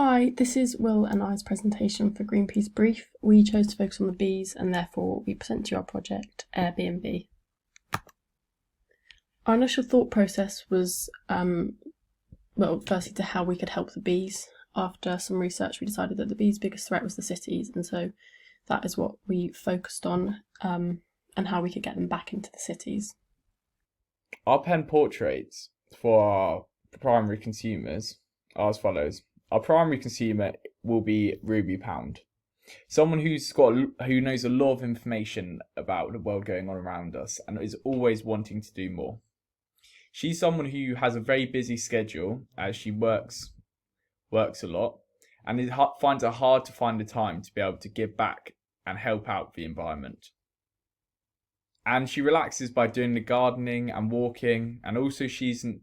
Hi, this is Will and I's presentation for Greenpeace Brief. We chose to focus on the bees and therefore we present to you our project, Airbnb. Our initial thought process was, firstly to how we could help the bees. After some research, we decided that the bees' biggest threat was the cities, and so that is what we focused on, and how we could get them back into the cities. Our pen portraits for our primary consumers are as follows. Our primary consumer will be Ruby Pound, someone who knows a lot of information about the world going on around us and is always wanting to do more. She's someone who has a very busy schedule as she works a lot, and finds it hard to find the time to be able to give back and help out the environment. And she relaxes by doing the gardening and walking, and also she's an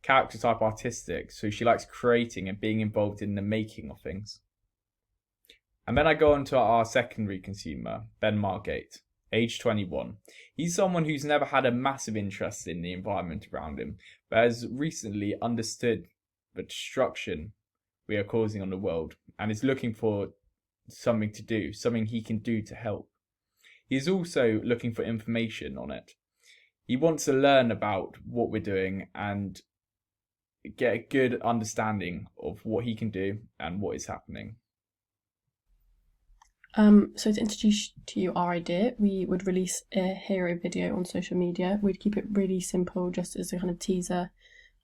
character type artistic, so she likes creating and being involved in the making of things. And then I go on to our secondary consumer, Ben Margate, age 21. He's someone who's never had a massive interest in the environment around him, but has recently understood the destruction we are causing on the world and is looking for something to do, something he can do to help. He's also looking for information on it. He wants to learn about what we're doing and get a good understanding of what he can do and what is happening. So to introduce to you our idea, we would release a hero video on social media. We'd keep it really simple, just as a kind of teaser,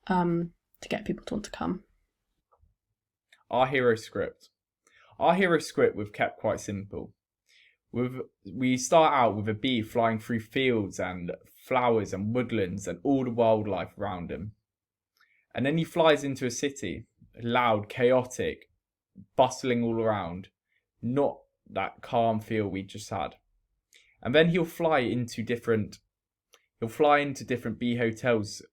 to get people to want to come. Our hero script we've kept quite simple. We start out with a bee flying through fields and flowers and woodlands and all the wildlife around him. And then he flies into a city, loud, chaotic, bustling all around, not that calm feel we just had. And then he'll fly into different bee hotels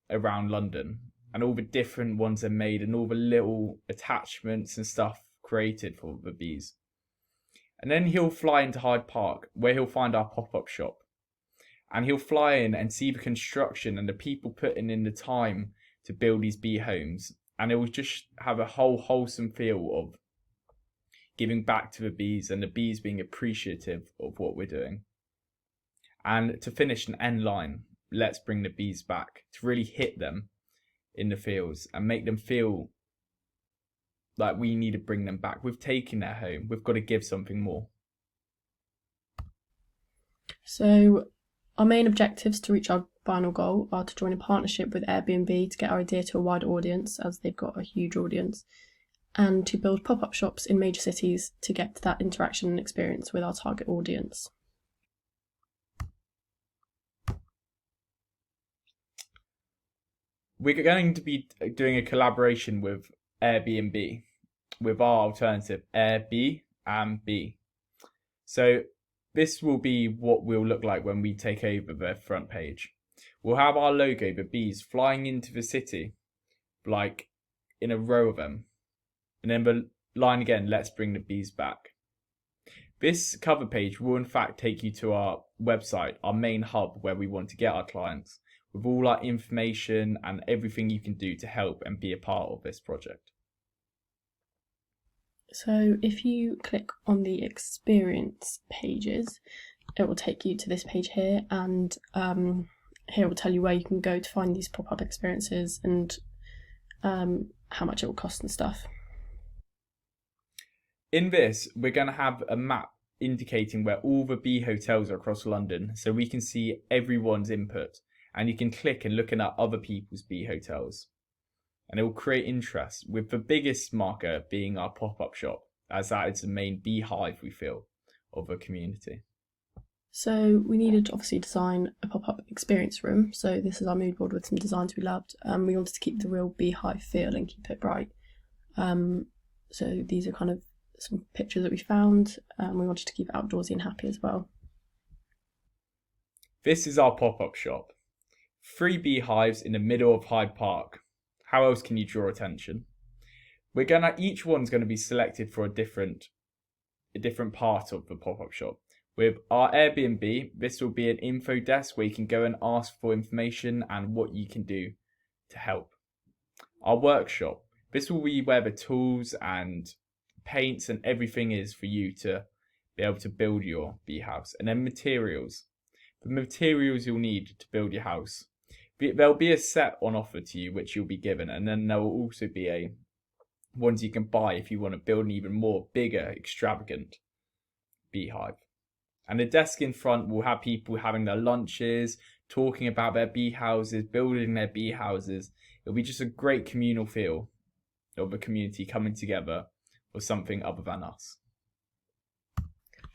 around London, and all the different ones are made and all the little attachments and stuff created for the bees. And then he'll fly into Hyde Park, where he'll find our pop-up shop. And he'll fly in and see the construction and the people putting in the time to build these bee homes. And it will just have a whole wholesome feel of giving back to the bees and the bees being appreciative of what we're doing. And to finish, an end line, let's bring the bees back, to really hit them in the fields and make them feel like we need to bring them back. We've taken their home. We've got to give something more. So our main objectives to reach our final goal are to join a partnership with Airbnb to get our idea to a wider audience, as they've got a huge audience, and to build pop-up shops in major cities to get to that interaction and experience with our target audience. We're going to be doing a collaboration with Airbnb, with our alternative Airbnb. So this will be what we'll look like when we take over the front page. We'll have our logo, the bees, flying into the city, like in a row of them. And then the line again, let's bring the bees back. This cover page will in fact take you to our website, our main hub where we want to get our clients, with all our information and everything you can do to help and be a part of this project. So if you click on the experience pages, it will take you to this page here, and here it will tell you where you can go to find these pop-up experiences and how much it will cost and stuff. In this, we're going to have a map indicating where all the bee hotels are across London, so we can see everyone's input, and you can click and look at other people's bee hotels. And it will create interest, with the biggest marker being our pop-up shop, as that is the main beehive, we feel, of a community. So we needed to obviously design a pop-up experience room. So this is our mood board with some designs we loved. We wanted to keep the real beehive feel and keep it bright. So these are kind of some pictures that we found. We wanted to keep it outdoorsy and happy as well. This is our pop-up shop. 3 beehives in the middle of Hyde Park. How else can you draw attention? Each one's going to be selected for a different part of the pop-up shop. With our Airbnb, this will be an info desk where you can go and ask for information and what you can do to help. Our workshop, This will be where the tools and paints and everything is for you to be able to build your bee house. And then materials. The materials you'll need to build your house. There'll be a set on offer to you which you'll be given, and then there will also be ones you can buy if you want to build an even more bigger, extravagant beehive. And the desk in front will have people having their lunches, talking about their bee houses, building their bee houses. It'll be just a great communal feel of a community coming together for something other than us.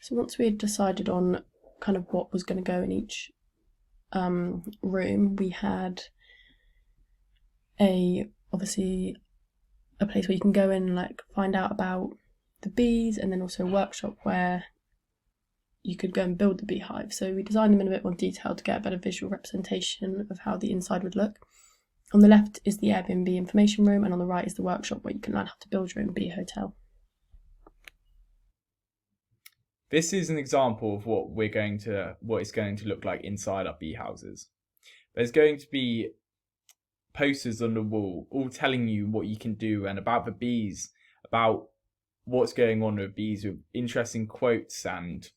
So once we had decided on kind of what was going to go in each room, we had obviously a place where you can go in and like find out about the bees, and then also a workshop where you could go and build the beehive. So we designed them in a bit more detail to get a better visual representation of how the inside would look. On the left is the Airbnb information room, and on the right is the workshop where you can learn how to build your own bee hotel. This is an example of what it's going to look like inside our bee houses. There's going to be posters on the wall, all telling you what you can do and about the bees, about what's going on with bees, with interesting quotes and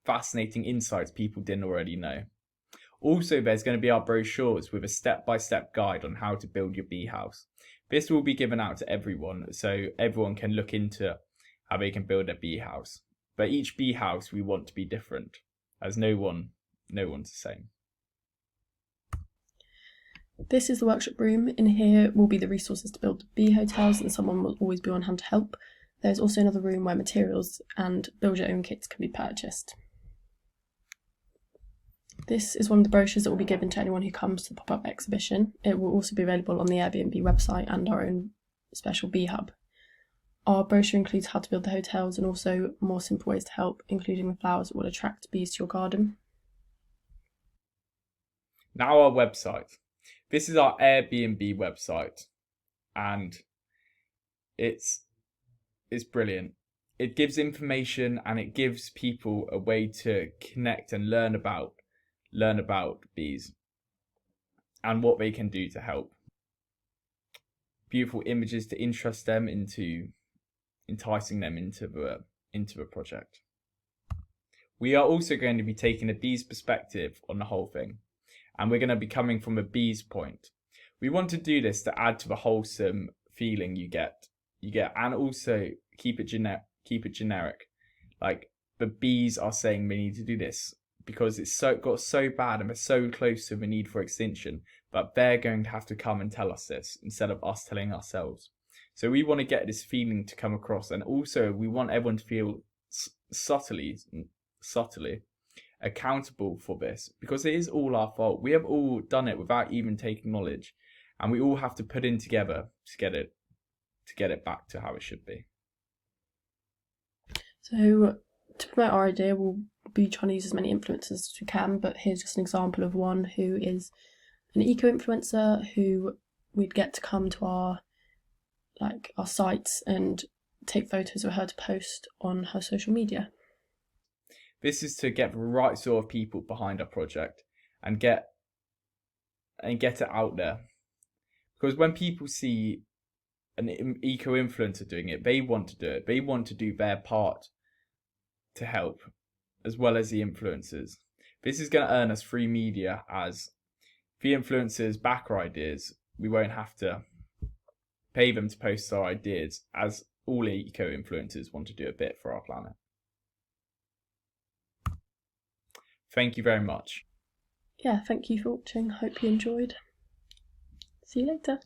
fascinating insights people didn't already know. Also, there's going to be our brochures with a step-by-step guide on how to build your bee house. This will be given out to everyone, so everyone can look into how they can build a bee house. But each bee house we want to be different, as no one's the same. This is the workshop room. In here will be the resources to build bee hotels, and someone will always be on hand to help. There's also another room where materials and build your own kits can be purchased. This is one of the brochures that will be given to anyone who comes to the pop-up exhibition. It will also be available on the Airbnb website and our own special bee hub. Our brochure includes how to build the hotels and also more simple ways to help, including the flowers that will attract bees to your garden. Now our website. This is our Airbnb website, and it's brilliant. It gives information and it gives people a way to connect and learn about bees and what they can do to help. Beautiful images to interest them into enticing them into the project. We are also going to be taking a bee's perspective on the whole thing, and we're going to be coming from a bee's point. We want to do this to add to the wholesome feeling you get, and also keep it generic. Like the bees are saying we need to do this because it's got so bad and we're so close to the need for extinction, but they're going to have to come and tell us this instead of us telling ourselves. So we want to get this feeling to come across, and also we want everyone to feel subtly accountable for this, because it is all our fault. We have all done it without even taking knowledge, and we all have to put in together to get it back to how it should be. So to promote our idea, we'll be trying to use as many influencers as we can, but here's just an example of one who is an eco-influencer who we'd get to come to our sites and take photos of her to post on her social media. This is to get the right sort of people behind our project and get it out there. Because when people see an eco-influencer doing it, they want to do it. They want to do their part to help, as well as the influencers. This is going to earn us free media, as the influencers back our ideas. We won't have to pay them to post our ideas, as all eco-influencers want to do a bit for our planet. Thank you very much. Yeah, thank you for watching. Hope you enjoyed. See you later.